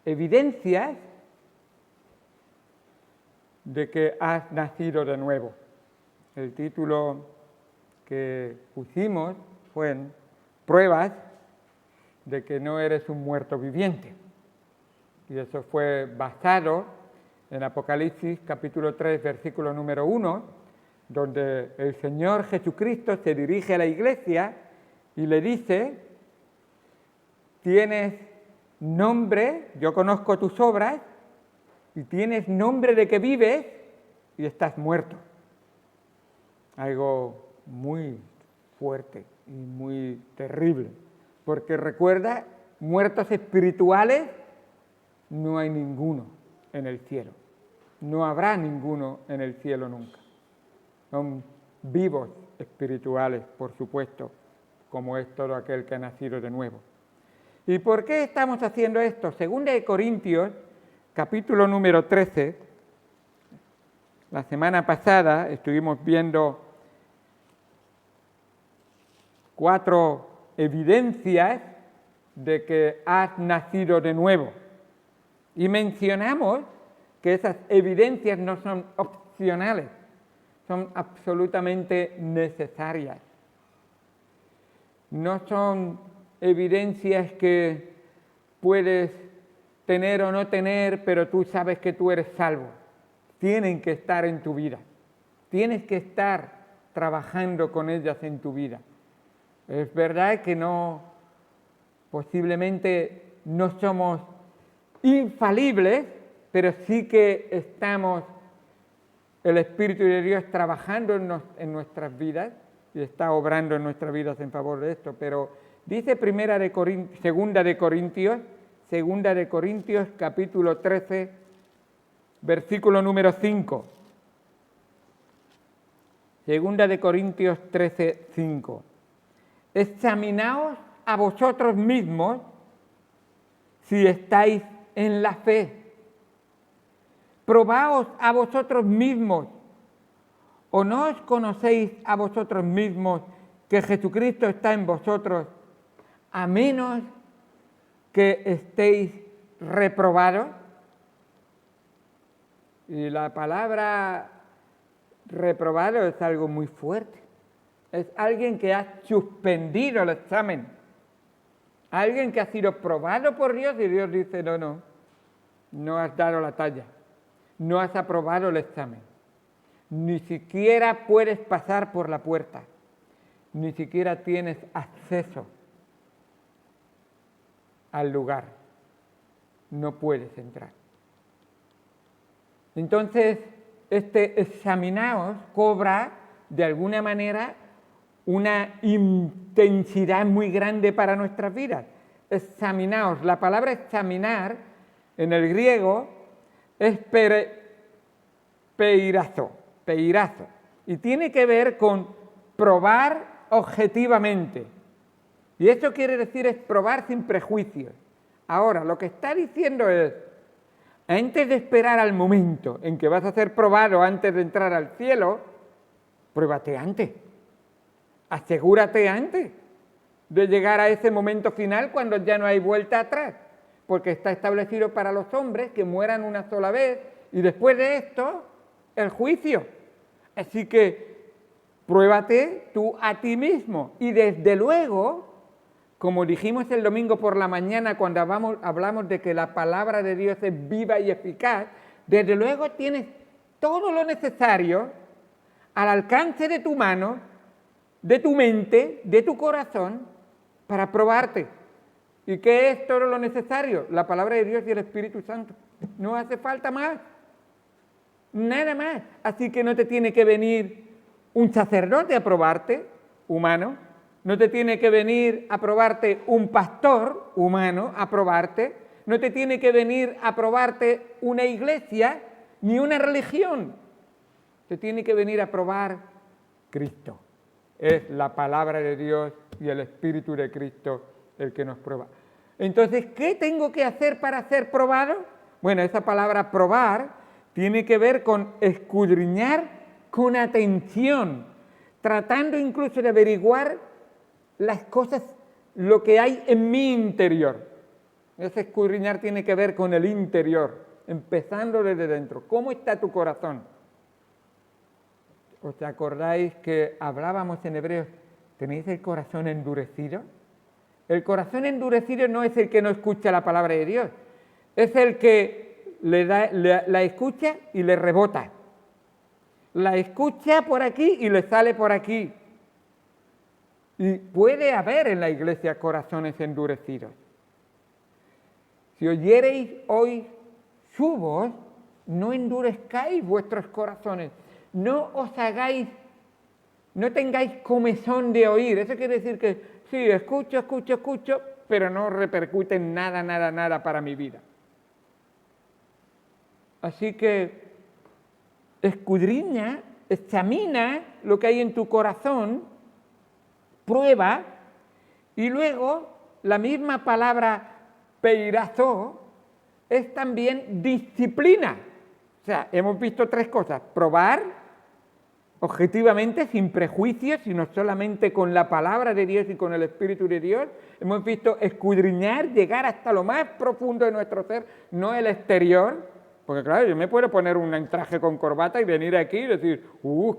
evidencias de que has nacido de nuevo. El título que pusimos fue Pruebas de que no eres un muerto viviente. Y eso fue basado en Apocalipsis capítulo 3, versículo número 1, donde el Señor Jesucristo se dirige a la iglesia y le dice: tienes nombre, yo conozco tus obras, y tienes nombre de que vives y estás muerto. Algo muy fuerte y muy terrible, porque recuerda, muertos espirituales no hay ninguno en el cielo, no habrá ninguno en el cielo nunca. Son vivos espirituales, por supuesto, como es todo aquel que ha nacido de nuevo. ¿Y por qué estamos haciendo esto? Segunda de Corintios, capítulo número 13, la semana pasada estuvimos viendo 4 evidencias de que has nacido de nuevo. Y mencionamos que esas evidencias no son opcionales, son absolutamente necesarias. No son evidencias que puedes tener o no tener, pero tú sabes que tú eres salvo. Tienen que estar en tu vida. Tienes que estar trabajando con ellas en tu vida. Es verdad que posiblemente no somos infalibles, pero sí que estamos, el Espíritu de Dios trabajando en nuestras vidas y está obrando en nuestras vidas en favor de esto. Pero dice Segunda de Corintios capítulo 13, versículo número 5. Segunda de Corintios 13, 5. Examinaos a vosotros mismos si estáis en la fe. Probaos a vosotros mismos. ¿O no os conocéis a vosotros mismos que Jesucristo está en vosotros, a menos que estéis reprobados? Y la palabra reprobado es algo muy fuerte. Es alguien que ha suspendido el examen. Alguien que ha sido probado por Dios y Dios dice: no has dado la talla. No has aprobado el examen. Ni siquiera puedes pasar por la puerta. Ni siquiera tienes acceso al lugar. No puedes entrar. Entonces, este examinaos cobra de alguna manera una intensidad muy grande para nuestras vidas. Examinaos. La palabra examinar en el griego es peirazo, y tiene que ver con probar objetivamente. Y esto quiere decir es probar sin prejuicios. Ahora, lo que está diciendo es: antes de esperar al momento en que vas a ser probado antes de entrar al cielo, pruébate antes. Asegúrate antes de llegar a ese momento final cuando ya no hay vuelta atrás, porque está establecido para los hombres que mueran una sola vez y después de esto, el juicio. Así que pruébate tú a ti mismo y desde luego, como dijimos el domingo por la mañana cuando hablamos de que la palabra de Dios es viva y eficaz, desde luego tienes todo lo necesario al alcance de tu mano, de tu mente, de tu corazón, para probarte. ¿Y qué es todo lo necesario? La palabra de Dios y el Espíritu Santo. No hace falta más. Nada más. Así que no te tiene que venir un sacerdote a probarte, humano. No te tiene que venir a probarte un pastor humano, a probarte. No te tiene que venir a probarte una iglesia ni una religión. Te tiene que venir a probar Cristo. Es la palabra de Dios y el Espíritu de Cristo el que nos prueba. Entonces, ¿qué tengo que hacer para ser probado? Bueno, esa palabra probar tiene que ver con escudriñar con atención, tratando incluso de averiguar las cosas, lo que hay en mi interior. Ese escudriñar tiene que ver con el interior, empezando desde dentro. ¿Cómo está tu corazón? ¿Os acordáis que hablábamos en Hebreos? ¿Tenéis el corazón endurecido? El corazón endurecido no es el que no escucha la palabra de Dios, es el que la escucha y le rebota. La escucha por aquí y le sale por aquí. Y puede haber en la iglesia corazones endurecidos. Si oyereis hoy su voz, no endurezcáis vuestros corazones, no os hagáis, no tengáis comezón de oír. Eso quiere decir que sí, escucho, pero no repercute en nada para mi vida. Así que escudriña, examina lo que hay en tu corazón, prueba, y luego la misma palabra peirazó es también disciplina. O sea, hemos visto tres cosas: probar objetivamente, sin prejuicios, sino solamente con la palabra de Dios y con el Espíritu de Dios. Hemos visto escudriñar, llegar hasta lo más profundo de nuestro ser, no el exterior, porque claro, yo me puedo poner un traje con corbata y venir aquí y decir,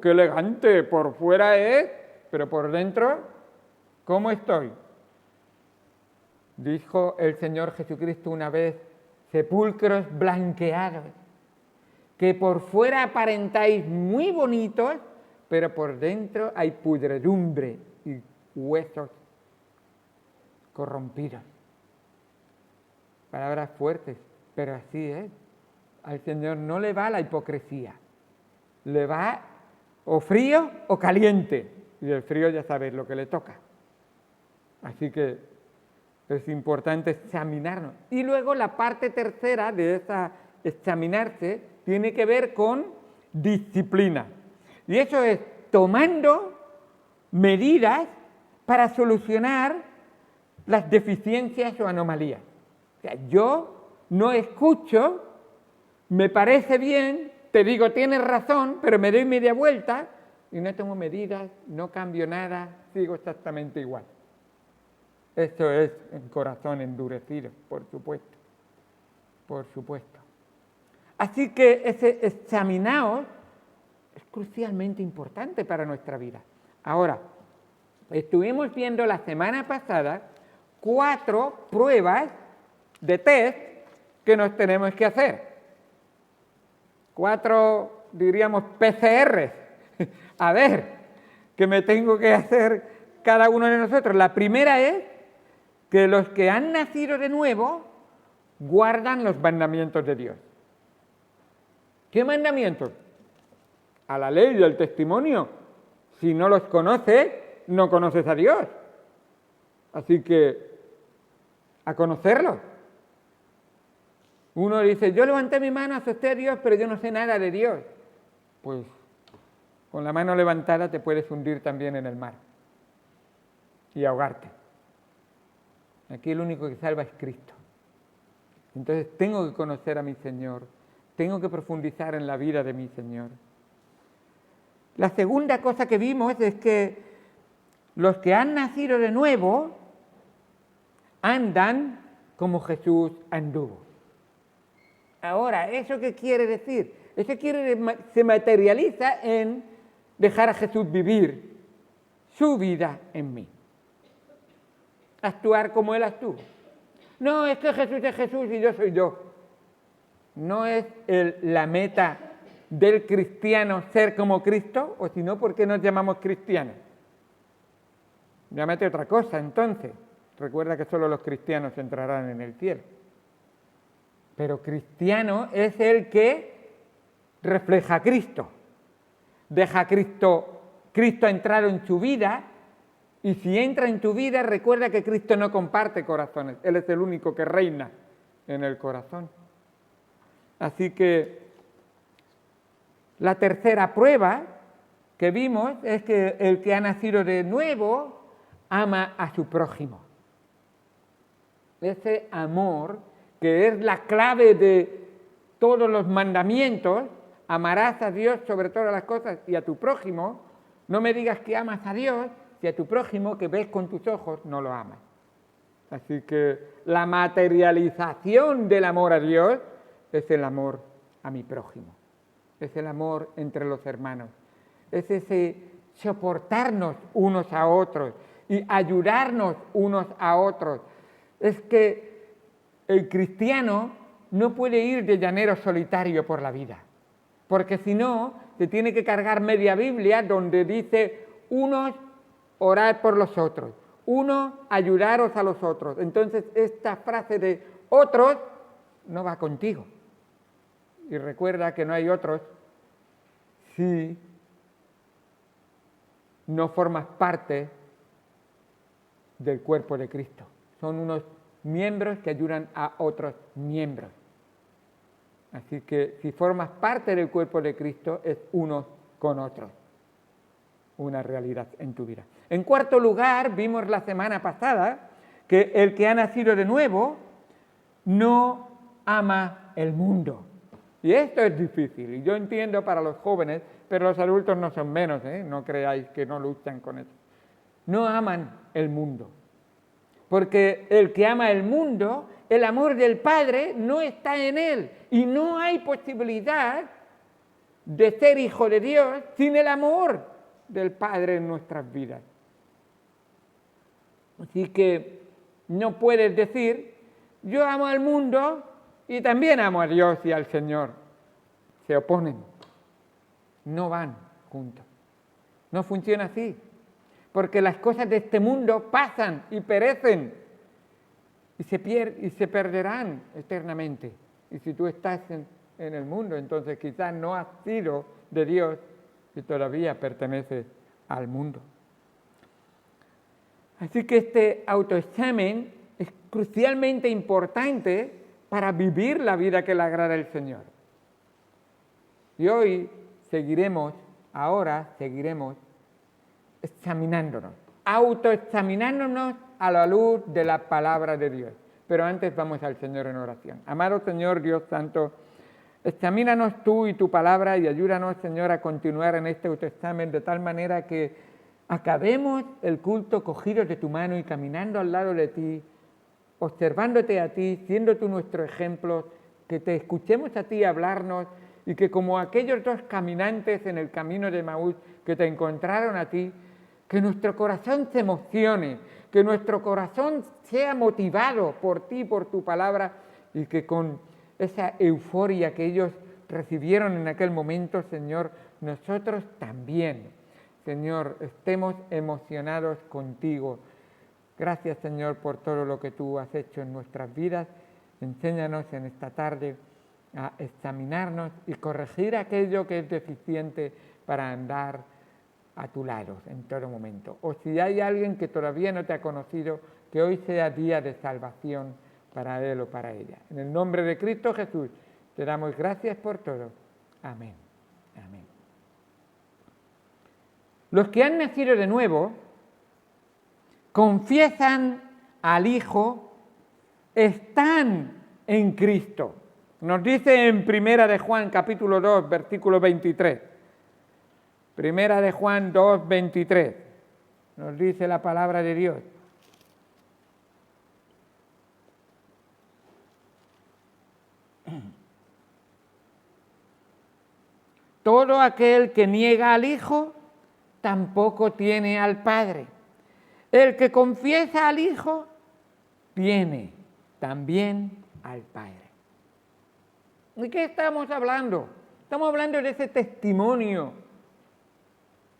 qué elegante, por fuera es, pero por dentro, ¿cómo estoy? Dijo el Señor Jesucristo una vez, sepulcros blanqueados, que por fuera aparentáis muy bonitos, pero por dentro hay pudredumbre y huesos corrompidos. Palabras fuertes, pero así es. Al Señor no le va la hipocresía, le va o frío o caliente, y el frío ya sabéis lo que le toca. Así que es importante examinarnos. Y luego la parte tercera de esa examinarse tiene que ver con disciplina. Y eso es tomando medidas para solucionar las deficiencias o anomalías. O sea, yo no escucho, me parece bien, te digo tienes razón, pero me doy media vuelta y no tomo medidas, no cambio nada, sigo exactamente igual. Esto es el corazón endurecido, por supuesto. Por supuesto. Así que ese examinaos es crucialmente importante para nuestra vida. Ahora, estuvimos viendo la semana pasada 4 pruebas de test que nos tenemos que hacer. 4, diríamos, PCRs. A ver, que me tengo que hacer cada uno de nosotros. La primera es que los que han nacido de nuevo guardan los mandamientos de Dios. ¿Qué mandamientos? A la ley y al testimonio. Si no los conoces, no conoces a Dios. Así que, a conocerlos. Uno dice, yo levanté mi mano, asusté a Dios, pero yo no sé nada de Dios. Pues, con la mano levantada te puedes hundir también en el mar y ahogarte. Aquí el único que salva es Cristo. Entonces tengo que conocer a mi Señor, tengo que profundizar en la vida de mi Señor. La segunda cosa que vimos es que los que han nacido de nuevo andan como Jesús anduvo. Ahora, ¿eso qué quiere decir? Eso se materializa en dejar a Jesús vivir su vida en mí. Actuar como Él actuó. No, es que Jesús es Jesús y yo soy yo. No es la meta del cristiano ser como Cristo, o si no, ¿por qué nos llamamos cristianos? Llámate otra cosa, entonces. Recuerda que solo los cristianos entrarán en el cielo. Pero cristiano es el que refleja a Cristo. Deja a Cristo entrar en tu vida. Y si entra en tu vida, recuerda que Cristo no comparte corazones. Él es el único que reina en el corazón. Así que la tercera prueba que vimos es que el que ha nacido de nuevo ama a su prójimo. Ese amor, que es la clave de todos los mandamientos, amarás a Dios sobre todas las cosas y a tu prójimo. No me digas que amas a Dios si a tu prójimo que ves con tus ojos no lo amas. Así que la materialización del amor a Dios es el amor a mi prójimo, es el amor entre los hermanos, es ese soportarnos unos a otros y ayudarnos unos a otros. Es que el cristiano no puede ir de llanero solitario por la vida, porque si no, se tiene que cargar media Biblia donde dice unos orad por los otros, unos ayudaros a los otros. Entonces esta frase de otros no va contigo. Y recuerda que no hay otros si no formas parte del cuerpo de Cristo. Son unos miembros que ayudan a otros miembros. Así que si formas parte del cuerpo de Cristo, es unos con otros. Una realidad en tu vida. En cuarto lugar, vimos la semana pasada que el que ha nacido de nuevo no ama el mundo. Y esto es difícil, y yo entiendo para los jóvenes, pero los adultos no son menos, no creáis que no luchan con eso. No aman el mundo, porque el que ama el mundo, el amor del Padre no está en él, y no hay posibilidad de ser hijo de Dios sin el amor del Padre en nuestras vidas. Así que no puedes decir, yo amo al mundo y también amo a Dios y al Señor. Se oponen, no van juntos. No funciona así, porque las cosas de este mundo pasan y perecen y se perderán eternamente. Y si tú estás en el mundo, entonces quizás no has sido de Dios y todavía perteneces al mundo. Así que este autoexamen es crucialmente importante para vivir la vida que le agrada al Señor. Y hoy seguiremos examinándonos, autoexaminándonos a la luz de la palabra de Dios. Pero antes vamos al Señor en oración. Amado Señor Dios Santo, examínanos tú y tu palabra y ayúdanos, Señor, a continuar en este autoexamen de tal manera que acabemos el culto cogidos de tu mano y caminando al lado de ti, observándote a ti, siendo tú nuestro ejemplo, que te escuchemos a ti hablarnos y que como aquellos dos caminantes en el camino de Emaús que te encontraron a ti, que nuestro corazón se emocione, que nuestro corazón sea motivado por ti, por tu palabra, y que con esa euforia que ellos recibieron en aquel momento, Señor, nosotros también, Señor, estemos emocionados contigo. Gracias, Señor, por todo lo que tú has hecho en nuestras vidas. Enséñanos en esta tarde a examinarnos y corregir aquello que es deficiente para andar a tu lado en todo momento. O si hay alguien que todavía no te ha conocido, que hoy sea día de salvación para él o para ella. En el nombre de Cristo Jesús, te damos gracias por todo. Amén. Amén. Los que han nacido de nuevo confiesan al Hijo, están en Cristo. Nos dice en Primera de Juan, capítulo 2, versículo 23. Primera de Juan 2, 23. Nos dice la palabra de Dios. Todo aquel que niega al Hijo, tampoco tiene al Padre. El que confiesa al Hijo, tiene también al Padre. ¿De qué estamos hablando? Estamos hablando de ese testimonio,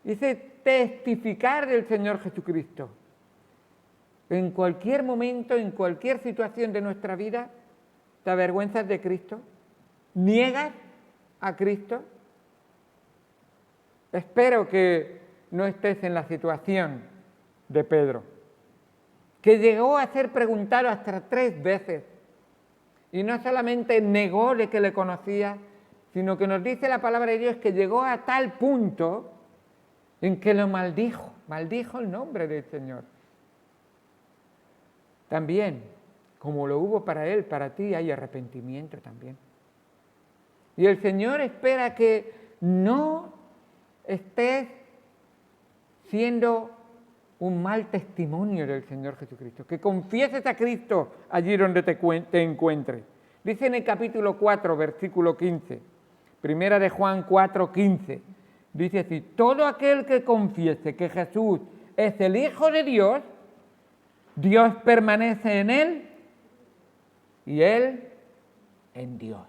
ese testificar del Señor Jesucristo. En cualquier momento, en cualquier situación de nuestra vida, ¿te avergüenzas de Cristo? ¿Niegas a Cristo? Espero que no estés en la situación de Pedro, que llegó a ser preguntado hasta 3 veces y no solamente negó de que le conocía, sino que nos dice la palabra de Dios que llegó a tal punto en que lo maldijo el nombre del Señor. También, como lo hubo para él, para ti hay arrepentimiento también. Y el Señor espera que no estés siendo un mal testimonio del Señor Jesucristo, que confieses a Cristo allí donde te encuentres. Dice en el capítulo 4, versículo 15, primera de Juan 4, 15, dice así: todo aquel que confiese que Jesús es el Hijo de Dios, Dios permanece en él y él en Dios.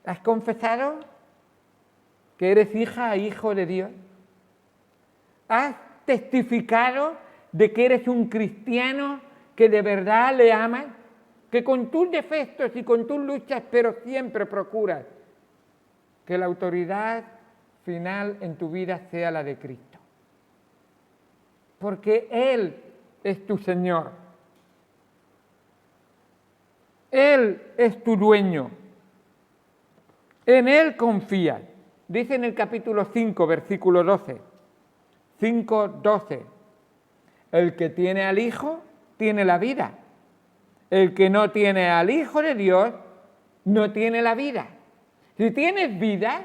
¿Has confesado que eres hija e hijo de Dios? ¿Has testificado de que eres un cristiano que de verdad le amas? Que con tus defectos y con tus luchas, pero siempre procuras que la autoridad final en tu vida sea la de Cristo. Porque Él es tu Señor. Él es tu dueño. En Él confías. Dice en el capítulo 5, versículo 12. 5:12. El que tiene al Hijo, tiene la vida. El que no tiene al Hijo de Dios, no tiene la vida. Si tienes vida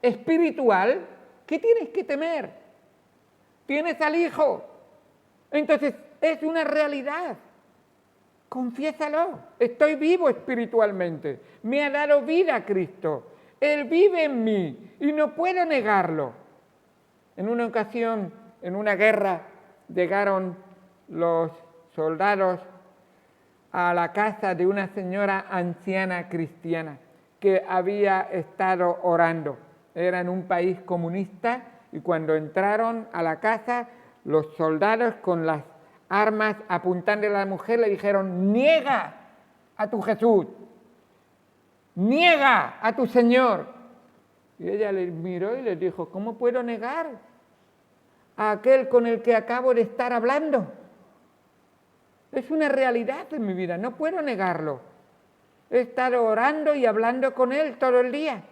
espiritual, ¿qué tienes que temer? Tienes al Hijo. Entonces, es una realidad. Confiésalo. Estoy vivo espiritualmente. Me ha dado vida Cristo. Él vive en mí y no puedo negarlo. En una ocasión, en una guerra, llegaron los soldados a la casa de una señora anciana cristiana que había estado orando. Era en un país comunista y cuando entraron a la casa, los soldados con las armas apuntándole a la mujer le dijeron: niega a tu Jesús, niega a tu Señor. Y ella les miró y les dijo: ¿cómo puedo negar a aquel con el que acabo de estar hablando? Es una realidad en mi vida, no puedo negarlo. He estado orando y hablando con Él todo el día.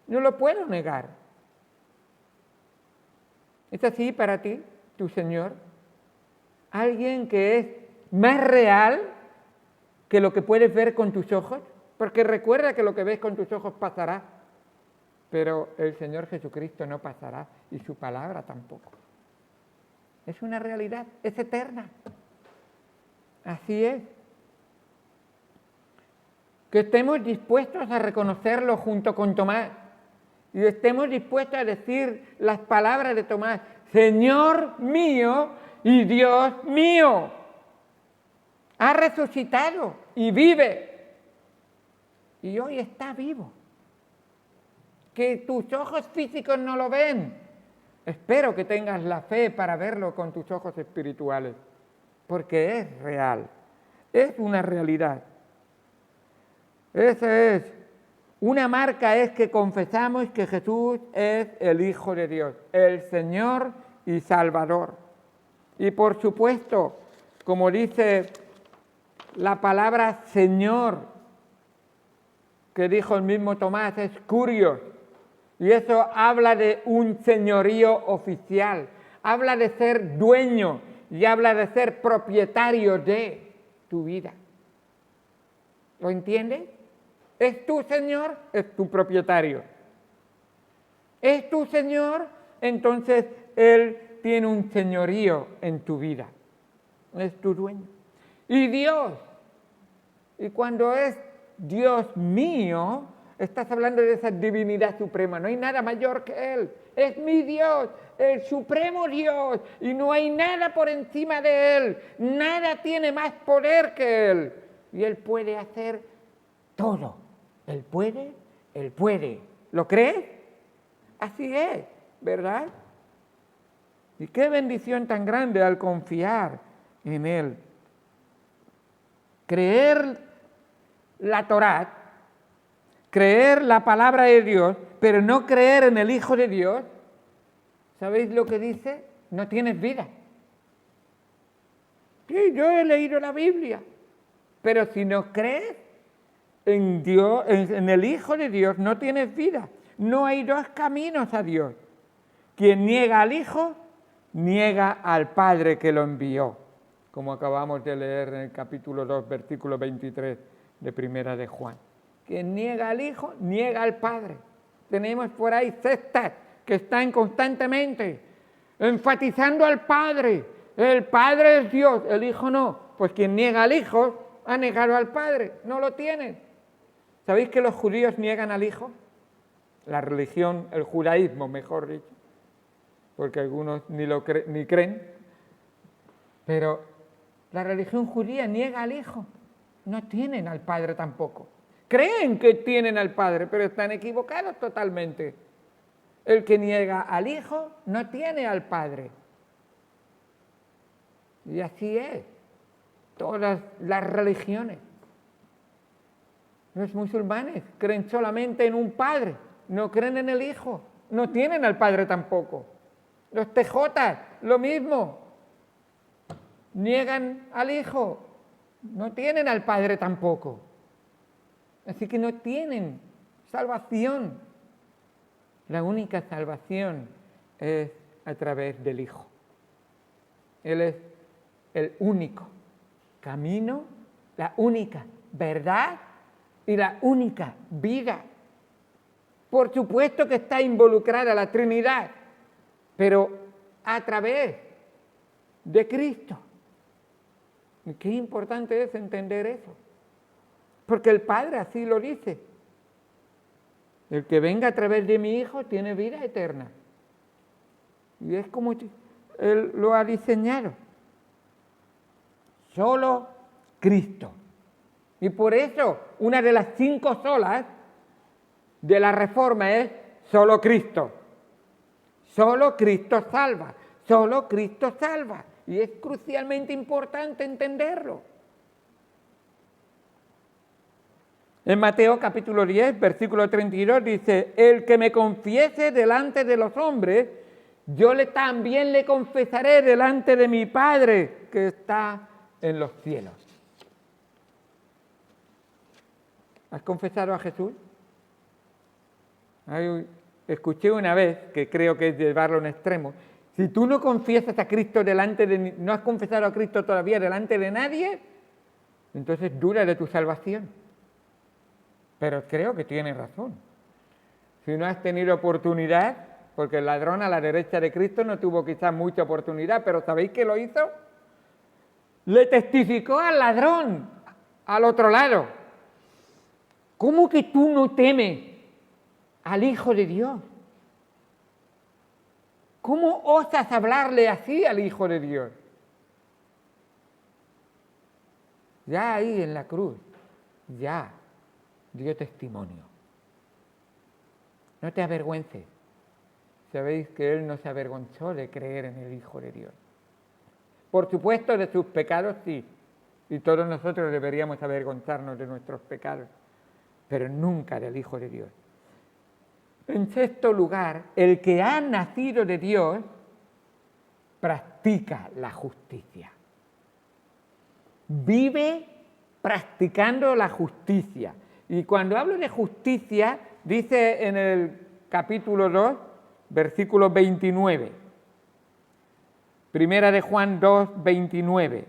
No lo puedo negar. ¿Es así para ti, tu Señor? ¿Alguien que es más real que lo que puedes ver con tus ojos? Porque recuerda que lo que ves con tus ojos pasará, pero el Señor Jesucristo no pasará y su palabra tampoco. Es una realidad, es eterna. Así es. Que estemos dispuestos a reconocerlo junto con Tomás y estemos dispuestos a decir las palabras de Tomás: Señor mío y Dios mío. Ha resucitado y vive. Y hoy está vivo. Que tus ojos físicos no lo ven. Espero que tengas la fe para verlo con tus ojos espirituales, porque es real, es una realidad. Esa es, una marca es que confesamos que Jesús es el Hijo de Dios, el Señor y Salvador. Y por supuesto, como dice la palabra Señor, que dijo el mismo Tomás, es Kurios. Y eso habla de un señorío oficial, habla de ser dueño y habla de ser propietario de tu vida. ¿Lo entiendes? Es tu Señor, es tu propietario. Es tu Señor, entonces Él tiene un señorío en tu vida. Es tu dueño. Y Dios, y cuando es Dios mío, estás hablando de esa divinidad suprema. No hay nada mayor que Él. Es mi Dios, el supremo Dios. Y no hay nada por encima de Él. Nada tiene más poder que Él. Y Él puede hacer todo. Él puede. ¿Lo crees? Así es, ¿verdad? Y qué bendición tan grande al confiar en Él. Creer la Torá, creer la palabra de Dios, pero no creer en el Hijo de Dios, ¿sabéis lo que dice? No tienes vida. Sí, yo he leído la Biblia, pero si no crees en Dios, en el Hijo de Dios, no tienes vida. No hay dos caminos a Dios. Quien niega al Hijo, niega al Padre que lo envió, como acabamos de leer en el capítulo 2, versículo 23 de Primera de Juan. Quien niega al Hijo, niega al Padre. Tenemos por ahí cestas que están constantemente enfatizando al Padre. El Padre es Dios, el Hijo no. Pues quien niega al Hijo ha negado al Padre, no lo tiene. ¿Sabéis que los judíos niegan al Hijo? La religión, el judaísmo, mejor dicho, porque algunos ni creen, pero la religión judía niega al Hijo, no tienen al Padre tampoco. Creen que tienen al Padre, pero están equivocados totalmente. El que niega al Hijo no tiene al Padre. Y así es, todas las religiones. Los musulmanes creen solamente en un Padre, no creen en el Hijo, no tienen al Padre tampoco. Los tejotas, lo mismo, niegan al Hijo, no tienen al Padre tampoco. Así que no tienen salvación. La única salvación es a través del Hijo. Él es el único camino, la única verdad y la única vida. Por supuesto que está involucrada la Trinidad, pero a través de Cristo. Y qué importante es entender eso, porque el Padre así lo dice. El que venga a través de mi Hijo tiene vida eterna. Y es como Él lo ha diseñado. Solo Cristo. Y por eso una de las 5 solas de la Reforma es solo Cristo. Solo Cristo salva. Solo Cristo salva. Y es crucialmente importante entenderlo. En Mateo capítulo 10, versículo 32 dice: el que me confiese delante de los hombres, yo también le confesaré delante de mi Padre que está en los cielos. ¿Has confesado a Jesús? Escuché una vez, que creo que es llevarlo a un extremo: si tú no confiesas a Cristo no has confesado a Cristo todavía delante de nadie, entonces duda de tu salvación. Pero creo que tiene razón. Si no has tenido oportunidad, porque el ladrón a la derecha de Cristo no tuvo quizás mucha oportunidad, pero ¿sabéis qué lo hizo? Le testificó al ladrón al otro lado. ¿Cómo que tú no temes al Hijo de Dios? ¿Cómo osas hablarle así al Hijo de Dios? Ya ahí en la cruz, ya dio testimonio. No te avergüences. Sabéis que Él no se avergonzó de creer en el Hijo de Dios. Por supuesto, de sus pecados sí, y todos nosotros deberíamos avergonzarnos de nuestros pecados, pero nunca del Hijo de Dios. En sexto lugar, el que ha nacido de Dios practica la justicia. Vive practicando la justicia. Y cuando hablo de justicia, dice en el capítulo 2, versículo 29. Primera de Juan 2, 29.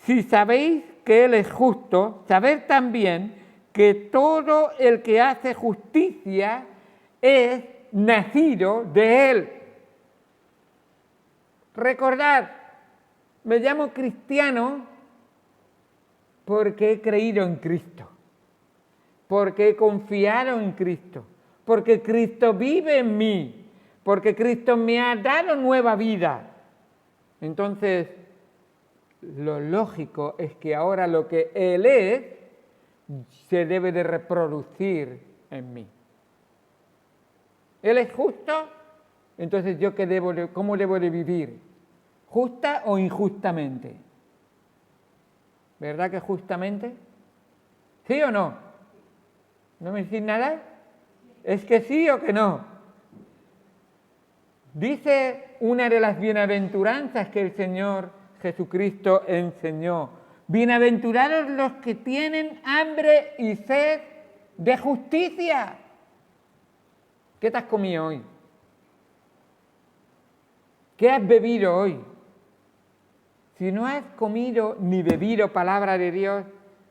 Si sabéis que Él es justo, sabed también que todo el que hace justicia es nacido de Él. Recordad, me llamo cristiano porque he creído en Cristo, porque he confiado en Cristo, porque Cristo vive en mí, porque Cristo me ha dado nueva vida. Entonces, lo lógico es que ahora lo que Él es se debe de reproducir en mí. Él es justo, entonces yo ¿cómo debo de vivir? ¿Justa o injustamente? ¿Verdad que justamente? ¿Sí o no? ¿No me decís nada? ¿Es que sí o que no? Dice una de las bienaventuranzas que el Señor Jesucristo enseñó: bienaventurados los que tienen hambre y sed de justicia. ¿Qué te has comido hoy? ¿Qué has bebido hoy? Si no has comido ni bebido palabra de Dios,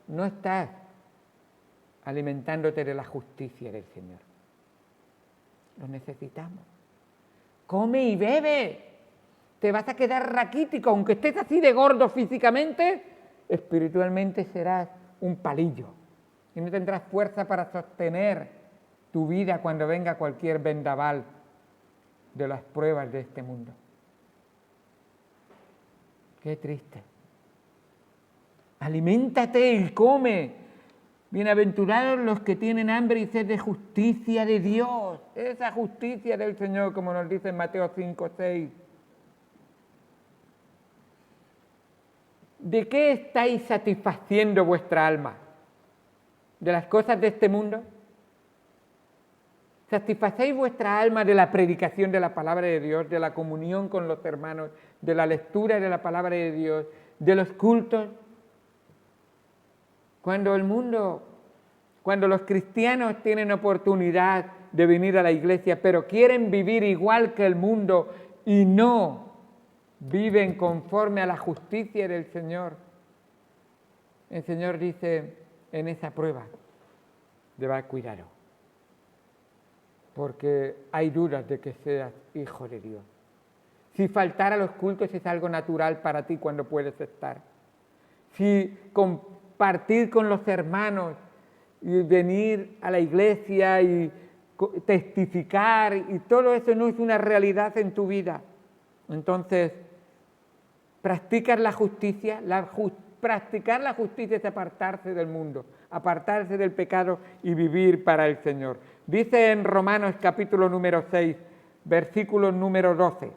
no estás alimentándote de la justicia del Señor. Lo necesitamos. Come y bebe. Te vas a quedar raquítico, aunque estés así de gordo físicamente, espiritualmente serás un palillo y no tendrás fuerza para sostener tu vida cuando venga cualquier vendaval de las pruebas de este mundo. Qué triste. Aliméntate y come. Bienaventurados los que tienen hambre y sed de justicia de Dios. Esa justicia del Señor, como nos dice en Mateo 5, 6. ¿De qué estáis satisfaciendo vuestra alma? ¿De las cosas de este mundo? ¿Satisfacéis vuestra alma de la predicación de la palabra de Dios, de la comunión con los hermanos, de la lectura de la palabra de Dios, de los cultos? Cuando los cristianos tienen oportunidad de venir a la iglesia, pero quieren vivir igual que el mundo y no viven conforme a la justicia del Señor, el Señor dice en esa prueba, llevad cuidado, porque hay dudas de que seas hijo de Dios. Si faltar a los cultos es algo natural para ti cuando puedes estar. Si compartir con los hermanos y venir a la iglesia y testificar y todo eso no es una realidad en tu vida, entonces practicas la justicia. Practicar la justicia es apartarse del mundo, apartarse del pecado y vivir para el Señor. Dice en Romanos capítulo número 6, versículo número 12.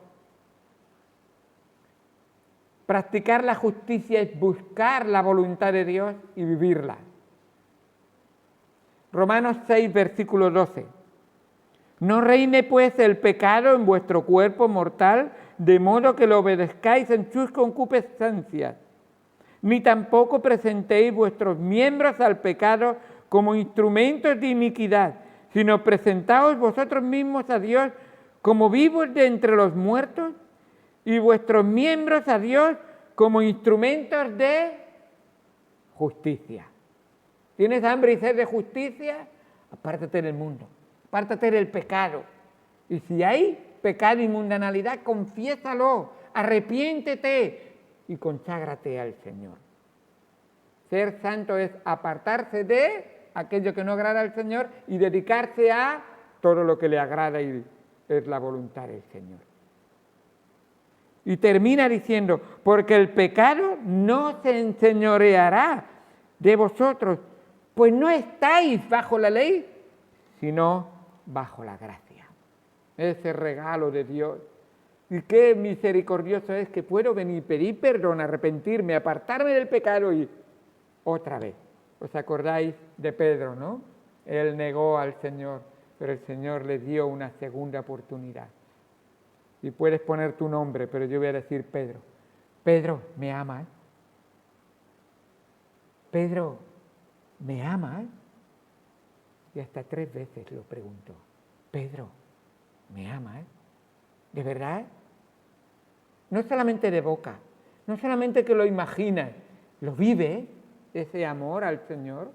Practicar la justicia es buscar la voluntad de Dios y vivirla. Romanos 6, versículo 12. No reine pues el pecado en vuestro cuerpo mortal, de modo que lo obedezcáis en sus concupiscencias, ni tampoco presentéis vuestros miembros al pecado como instrumentos de iniquidad, sino presentaos vosotros mismos a Dios como vivos de entre los muertos y vuestros miembros a Dios como instrumentos de justicia. ¿Tienes hambre y sed de justicia? Apártate del mundo, apártate del pecado. Y si hay pecado y mundanalidad, confiésalo, arrepiéntete y conságrate al Señor. Ser santo es apartarse de aquello que no agrada al Señor y dedicarse a todo lo que le agrada y es la voluntad del Señor. Y termina diciendo, porque el pecado no se enseñoreará de vosotros, pues no estáis bajo la ley, sino bajo la gracia. Ese regalo de Dios. Y qué misericordioso es que puedo venir, pedir perdón, arrepentirme, apartarme del pecado y otra vez. ¿Os acordáis de Pedro, no? Él negó al Señor, pero el Señor le dio una segunda oportunidad. Y puedes poner tu nombre, pero yo voy a decir Pedro. Pedro, ¿me amas? Pedro, ¿me amas? Y hasta 3 veces lo preguntó. Pedro, ¿me amas? ¿De verdad? No solamente de boca, no solamente que lo imaginas, lo vives, ese amor al Señor.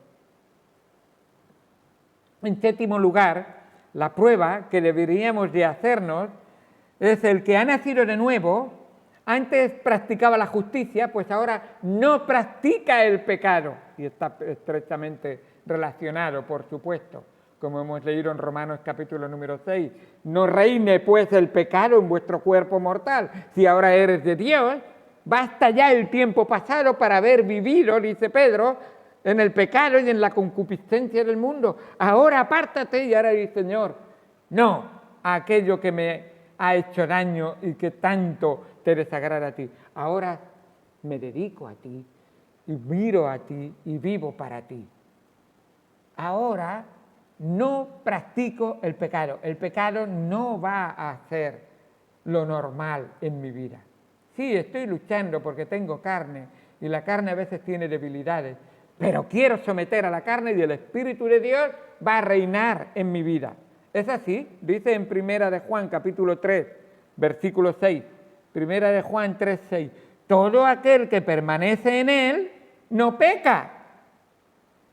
En 7º lugar, la prueba que deberíamos de hacernos es el que ha nacido de nuevo, antes practicaba la justicia, pues ahora no practica el pecado. Y está estrechamente relacionado, por supuesto, como hemos leído en Romanos capítulo número 6. No reine pues el pecado en vuestro cuerpo mortal. Si ahora eres de Dios, basta ya el tiempo pasado para haber vivido, dice Pedro, en el pecado y en la concupiscencia del mundo. Ahora apártate, y ahora dice Señor, no a aquello que me ha hecho daño y que tanto te desagrada a ti. Ahora me dedico a ti y miro a ti y vivo para ti. Ahora no practico el pecado. El pecado no va a ser lo normal en mi vida. Sí, estoy luchando porque tengo carne y la carne a veces tiene debilidades, pero quiero someter a la carne y el Espíritu de Dios va a reinar en mi vida. Es así, dice en Primera de Juan capítulo 3, versículo 6. Primera de Juan 3, 6. Todo aquel que permanece en él no peca.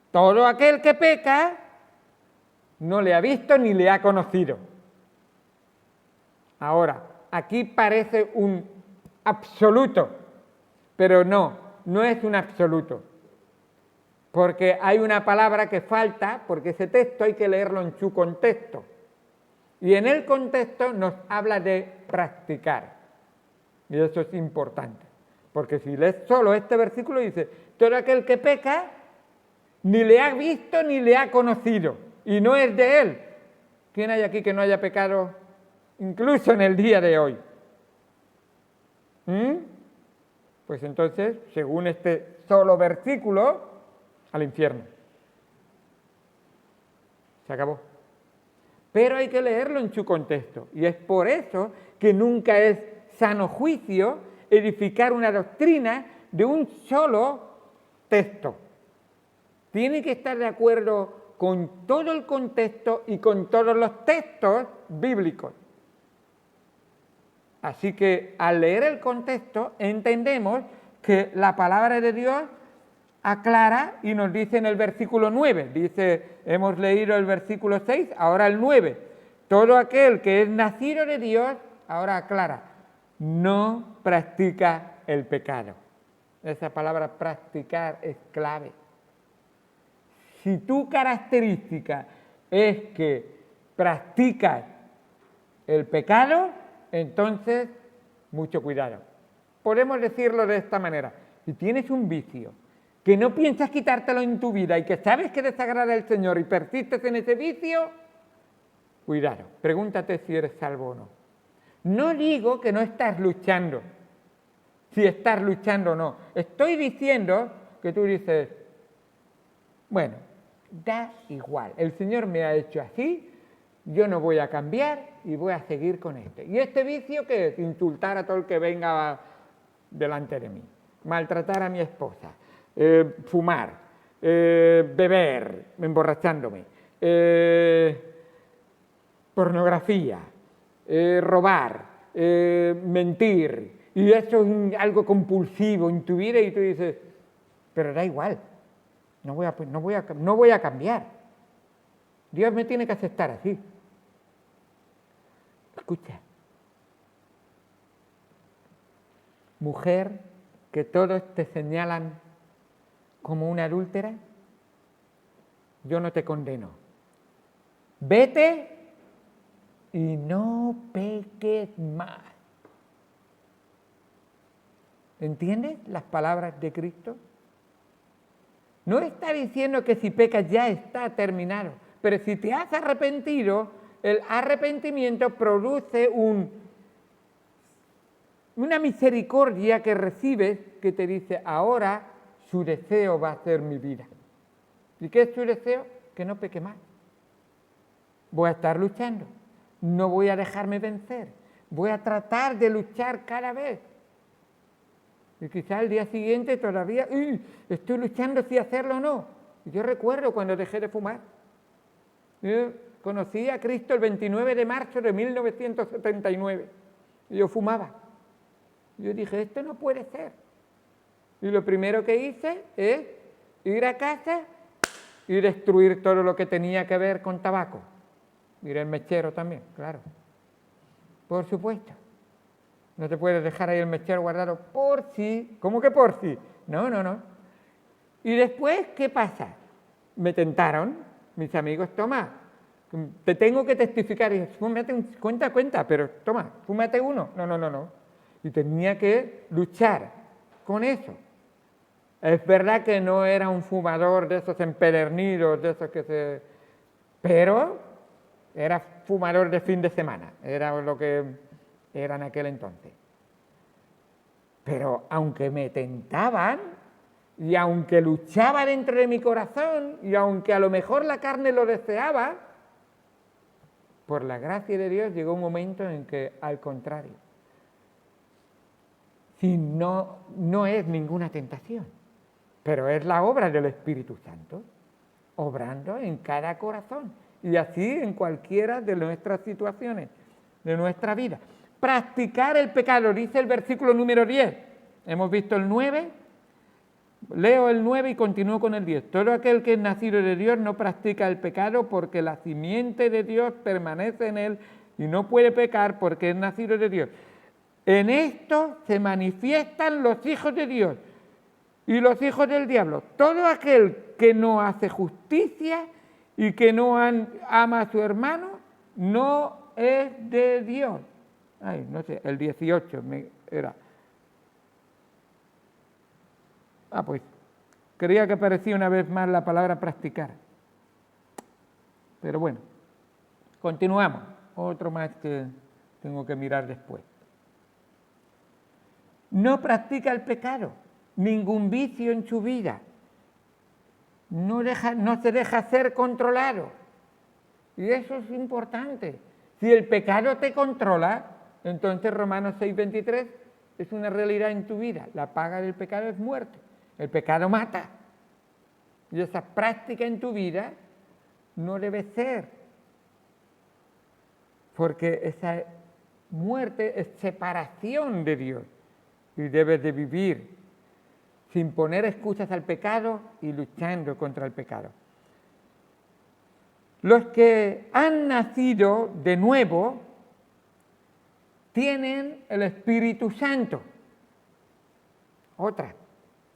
Todo aquel que peca no le ha visto ni le ha conocido. Ahora, aquí parece un absoluto, pero no es un absoluto, porque hay una palabra que falta, porque ese texto hay que leerlo en su contexto. Y en el contexto nos habla de practicar. Y eso es importante. Porque si lees solo este versículo dice, todo aquel que peca ni le ha visto ni le ha conocido. Y no es de él. ¿Quién hay aquí que no haya pecado incluso en el día de hoy? Pues entonces, según este solo versículo, al infierno. Se acabó. Pero hay que leerlo en su contexto. Y es por eso que nunca es sano juicio edificar una doctrina de un solo texto. Tiene que estar de acuerdo con todo el contexto y con todos los textos bíblicos. Así que al leer el contexto entendemos que la palabra de Dios aclara y nos dice en el versículo 9, dice, hemos leído el versículo 6, ahora el 9, todo aquel que es nacido de Dios, ahora aclara, no practica el pecado. Esa palabra practicar es clave. Si tu característica es que practicas el pecado, entonces mucho cuidado. Podemos decirlo de esta manera, si tienes un vicio, que no piensas quitártelo en tu vida y que sabes que desagrada al Señor y persistes en ese vicio, cuidado, pregúntate si eres salvo o no. No digo que no estás luchando, si estás luchando o no. Estoy diciendo que tú dices, bueno, da igual, el Señor me ha hecho así, yo no voy a cambiar y voy a seguir con este. ¿Y este vicio qué es? Insultar a todo el que venga delante de mí, maltratar a mi esposa, fumar, beber, emborrachándome, pornografía, robar, mentir, y eso es algo compulsivo en tu vida y tú dices, pero da igual, no voy a cambiar, Dios me tiene que aceptar así. Escucha, mujer que todos te señalan como una adúltera, yo no te condeno. Vete y no peques más. ¿Entiendes las palabras de Cristo? No está diciendo que si pecas ya está terminado, pero si te has arrepentido, el arrepentimiento produce una misericordia que recibes que te dice, ahora su deseo va a ser mi vida. ¿Y qué es su deseo? Que no peque más. Voy a estar luchando, no voy a dejarme vencer, voy a tratar de luchar cada vez. Y quizá al día siguiente todavía, estoy luchando si hacerlo o no. Y yo recuerdo cuando dejé de fumar. Yo conocí a Cristo el 29 de marzo de 1979. Y yo fumaba. Yo dije, esto no puede ser. Y lo primero que hice es ir a casa y destruir todo lo que tenía que ver con tabaco. Ir al mechero también, claro. Por supuesto. No te puedes dejar ahí el mechero guardado por si. ¿Cómo que por si? No. Y después, ¿qué pasa? Me tentaron mis amigos, toma, te tengo que testificar. Y fúmate cuenta, pero toma, fúmate uno. No. Y tenía que luchar con eso. Es verdad que no era un fumador de esos empedernidos, de esos que se... Pero era fumador de fin de semana, era lo que era en aquel entonces. Pero aunque me tentaban, y aunque luchaba dentro de mi corazón, y aunque a lo mejor la carne lo deseaba, por la gracia de Dios llegó un momento en que, al contrario, si no es ninguna tentación, pero es la obra del Espíritu Santo, obrando en cada corazón, y así en cualquiera de nuestras situaciones, de nuestra vida. Practicar el pecado, dice el versículo número 10. Hemos visto el 9, leo el 9 y continúo con el 10. Todo aquel que es nacido de Dios no practica el pecado porque la simiente de Dios permanece en él y no puede pecar porque es nacido de Dios. En esto se manifiestan los hijos de Dios y los hijos del diablo. Todo aquel que no hace justicia y que no ama a su hermano, no es de Dios. Ay, no sé, el 18 era. Pues creía que aparecía una vez más la palabra practicar. Pero bueno, continuamos. Otro más que tengo que mirar después. No practica el pecado, ningún vicio en su vida. No se deja ser controlado. Y eso es importante. Si el pecado te controla, entonces Romanos 6:23 es una realidad en tu vida. La paga del pecado es muerte. El pecado mata. Y esa práctica en tu vida no debe ser. Porque esa muerte es separación de Dios. Y debes de vivir sin poner excusas al pecado y luchando contra el pecado. Los que han nacido de nuevo tienen el Espíritu Santo. Otra.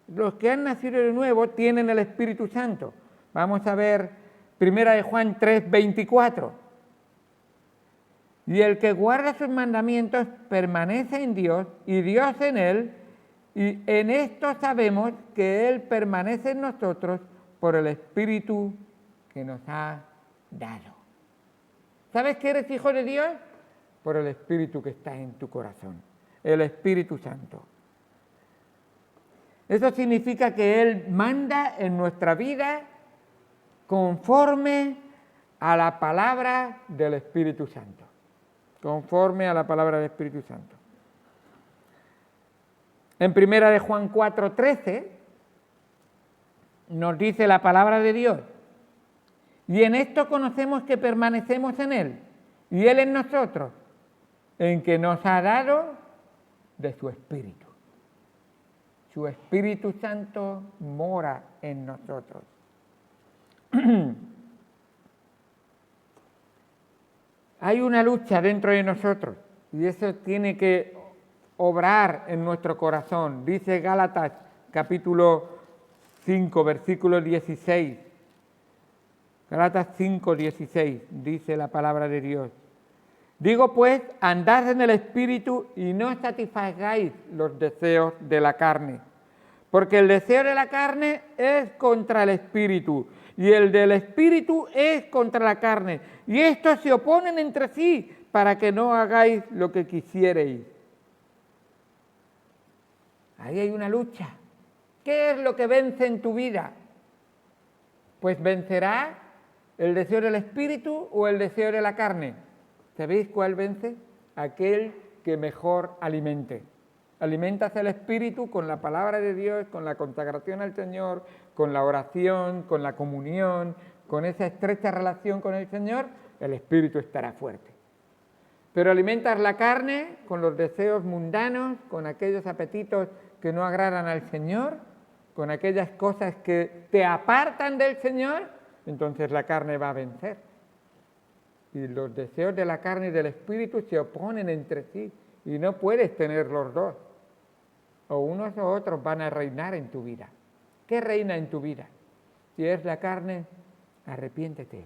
Los que han nacido de nuevo tienen el Espíritu Santo. Vamos a ver 1 de Juan 3:24. Y el que guarda sus mandamientos permanece en Dios y Dios en él, y en esto sabemos que Él permanece en nosotros por el Espíritu que nos ha dado. ¿Sabes que eres hijo de Dios? Por el Espíritu que está en tu corazón, el Espíritu Santo. Eso significa que Él manda en nuestra vida conforme a la palabra del Espíritu Santo. Conforme a la palabra del Espíritu Santo. En 1 de Juan 4:13 nos dice la palabra de Dios: y en esto conocemos que permanecemos en Él y Él en nosotros, en que nos ha dado de su Espíritu. Su Espíritu Santo mora en nosotros. Hay una lucha dentro de nosotros y eso tiene que obrar en nuestro corazón. Dice Gálatas capítulo 5, versículo 16. Gálatas 5, 16, dice la palabra de Dios. Digo pues, andad en el Espíritu y no satisfagáis los deseos de la carne. Porque el deseo de la carne es contra el Espíritu y el del Espíritu es contra la carne. Y estos se oponen entre sí para que no hagáis lo que quisierais. Ahí hay una lucha. ¿Qué es lo que vence en tu vida? Pues vencerá el deseo del Espíritu o el deseo de la carne. ¿Sabéis cuál vence? Aquel que mejor alimente. Alimentas el Espíritu con la palabra de Dios, con la consagración al Señor, con la oración, con la comunión, con esa estrecha relación con el Señor, el Espíritu estará fuerte. Pero alimentas la carne con los deseos mundanos, con aquellos apetitos que no agradan al Señor, con aquellas cosas que te apartan del Señor, entonces la carne va a vencer. Y los deseos de la carne y del Espíritu se oponen entre sí y no puedes tener los dos. O unos o otros van a reinar en tu vida. ¿Qué reina en tu vida? Si es la carne, arrepiéntete,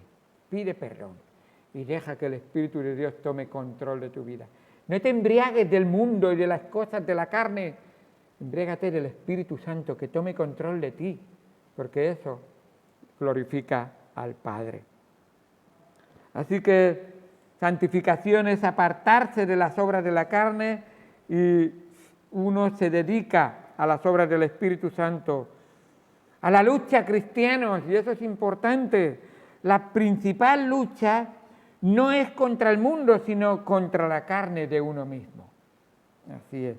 pide perdón y deja que el Espíritu de Dios tome control de tu vida. No te embriagues del mundo y de las cosas de la carne, embriágate del Espíritu Santo que tome control de ti, porque eso glorifica al Padre. Así que santificación es apartarse de las obras de la carne y uno se dedica a las obras del Espíritu Santo, a la lucha, cristianos, y eso es importante. La principal lucha no es contra el mundo, sino contra la carne de uno mismo. Así es.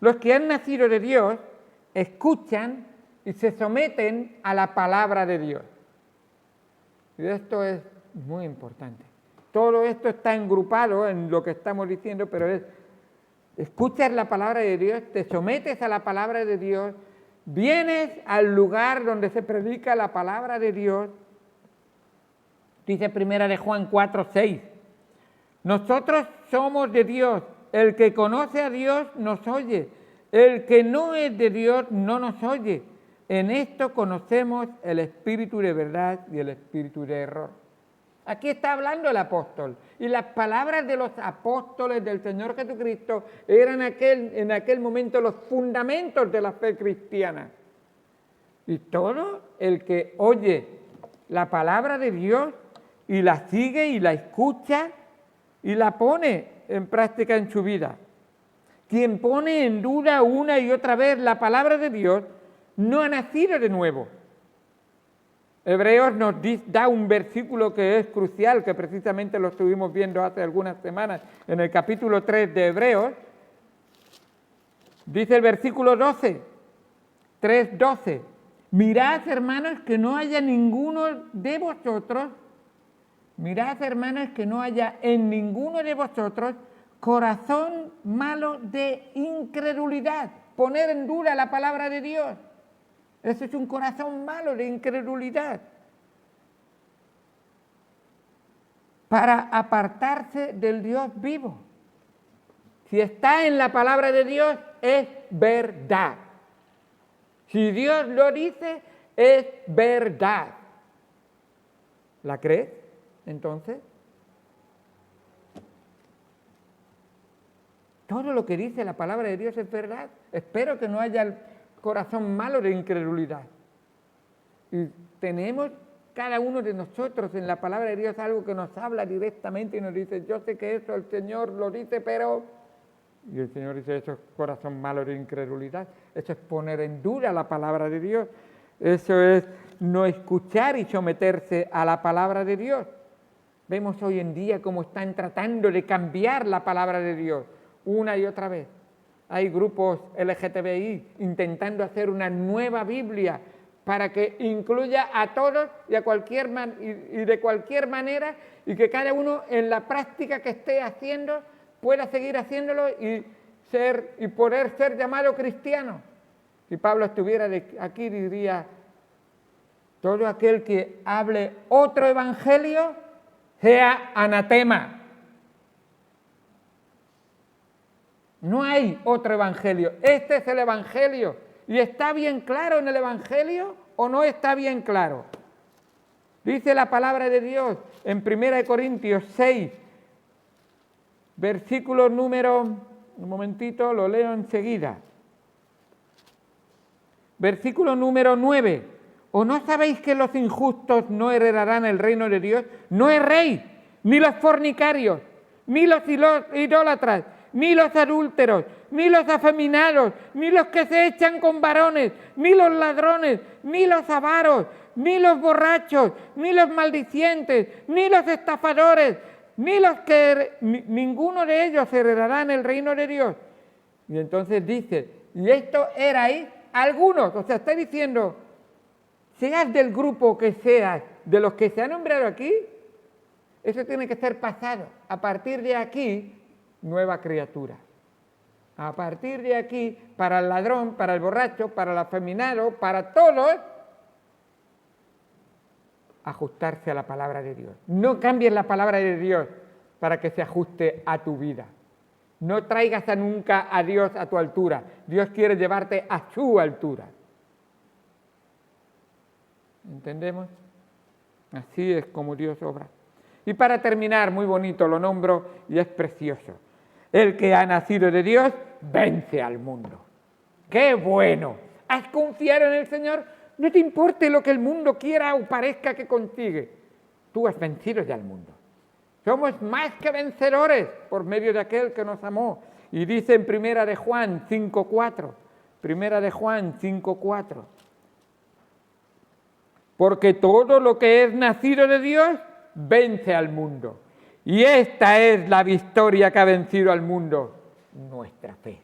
Los que han nacido de Dios escuchan y se someten a la palabra de Dios. Y esto es muy importante. Todo esto está engrupado en lo que estamos diciendo, pero escuchas la palabra de Dios, te sometes a la palabra de Dios, vienes al lugar donde se predica la palabra de Dios. Dice 1 de Juan 4:6, Nosotros somos de Dios. El que conoce a Dios nos oye. El que no es de Dios no nos oye. En esto conocemos el espíritu de verdad y el espíritu de error. Aquí está hablando el apóstol. Y las palabras de los apóstoles del Señor Jesucristo eran en aquel momento los fundamentos de la fe cristiana. Y todo el que oye la palabra de Dios y la sigue y la escucha y la pone en práctica en su vida. Quien pone en duda una y otra vez la palabra de Dios no ha nacido de nuevo. Hebreos nos da un versículo que es crucial, que precisamente lo estuvimos viendo hace algunas semanas en el capítulo 3 de Hebreos. Dice el versículo 12, 3:12. Mirad, hermanos, que no haya ninguno de vosotros, mirad, hermanos, que no haya en ninguno de vosotros corazón malo de incredulidad. Poner en duda la palabra de Dios. Eso es un corazón malo de incredulidad. Para apartarse del Dios vivo. Si está en la palabra de Dios, es verdad. Si Dios lo dice, es verdad. ¿La crees, entonces? Todo lo que dice la palabra de Dios es verdad. Espero que no haya corazón malo de incredulidad. Y tenemos cada uno de nosotros en la palabra de Dios algo que nos habla directamente y nos dice, yo sé que eso el Señor lo dice, pero... Y el Señor dice, eso es corazón malo de incredulidad. Eso es poner en duda la palabra de Dios. Eso es no escuchar y someterse a la palabra de Dios. Vemos hoy en día cómo están tratando de cambiar la palabra de Dios una y otra vez. Hay grupos LGTBI intentando hacer una nueva Biblia para que incluya a todos y de cualquier manera, y que cada uno en la práctica que esté haciendo pueda seguir haciéndolo y poder ser llamado cristiano. Si Pablo estuviera aquí diría, todo aquel que hable otro evangelio sea anatema. No hay otro evangelio. Este es el evangelio. ¿Y está bien claro en el evangelio o no está bien claro? Dice la palabra de Dios en 1 Corintios 6, versículo número... Un momentito, lo leo enseguida. Versículo número 9. ¿O no sabéis que los injustos no heredarán el reino de Dios? No es rey, ni los fornicarios, ni los idólatras, ni los adúlteros, ni los afeminados, ni los que se echan con varones, ni los ladrones, ni los avaros, ni los borrachos, ni los maldicientes, ni los estafadores, ninguno de ellos heredará en el reino de Dios. Y entonces dice, y esto erais algunos, o sea, está diciendo, seas del grupo que seas, de los que se han nombrado aquí, eso tiene que ser pasado. A partir de aquí, nueva criatura. A partir de aquí, para el ladrón, para el borracho, para el afeminado, para todos, ajustarse a la palabra de Dios. No cambies la palabra de Dios para que se ajuste a tu vida. No traigas nunca a Dios a tu altura. Dios quiere llevarte a su altura. ¿Entendemos? Así es como Dios obra. Y para terminar, muy bonito, lo nombro y es precioso. El que ha nacido de Dios vence al mundo. ¡Qué bueno! ¿Has confiado en el Señor? No te importe lo que el mundo quiera o parezca que consigue. Tú has vencido ya al mundo. Somos más que vencedores por medio de aquel que nos amó. Y dice en 1 de Juan 5:4. 1 de Juan 5:4. Porque todo lo que es nacido de Dios vence al mundo. Y esta es la victoria que ha vencido al mundo, nuestra fe.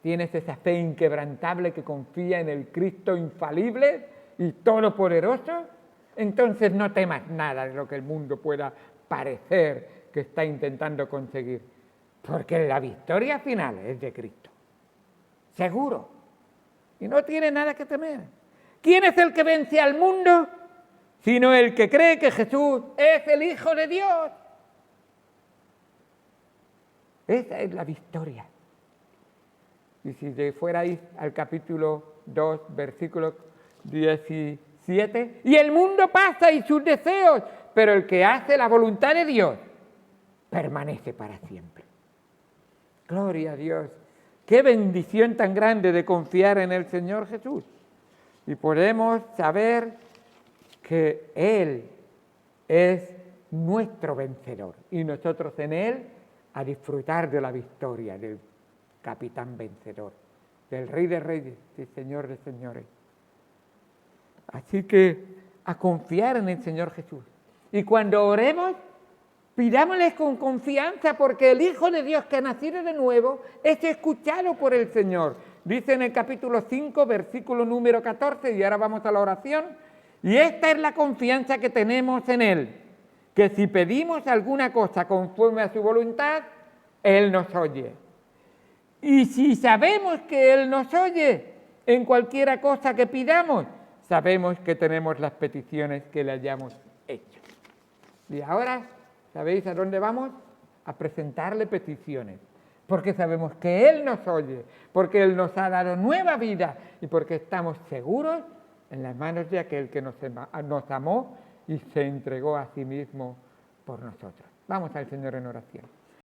¿Tienes esa fe inquebrantable que confía en el Cristo infalible y todopoderoso? Entonces no temas nada de lo que el mundo pueda parecer que está intentando conseguir, porque la victoria final es de Cristo. Seguro. Y no tiene nada que temer. ¿Quién es el que vence al mundo? Sino el que cree que Jesús es el Hijo de Dios. Esa es la victoria. Y si fuerais al capítulo 2, versículo 17, y el mundo pasa y sus deseos, pero el que hace la voluntad de Dios permanece para siempre. Gloria a Dios. Qué bendición tan grande de confiar en el Señor Jesús. Y podemos saber que Él es nuestro vencedor y nosotros en Él a disfrutar de la victoria del capitán vencedor, del Rey de Reyes, del Señor de Señores. Así que a confiar en el Señor Jesús. Y cuando oremos, pidámosle con confianza, porque el Hijo de Dios que ha nacido de nuevo es escuchado por el Señor. Dice en el capítulo 5, versículo número 14, y ahora vamos a la oración. Y esta es la confianza que tenemos en Él, que si pedimos alguna cosa conforme a su voluntad, Él nos oye. Y si sabemos que Él nos oye en cualquiera cosa que pidamos, sabemos que tenemos las peticiones que le hayamos hecho. Y ahora, ¿sabéis a dónde vamos? A presentarle peticiones, porque sabemos que Él nos oye, porque Él nos ha dado nueva vida y porque estamos seguros en las manos de aquel que nos amó y se entregó a sí mismo por nosotros. Vamos al Señor en oración.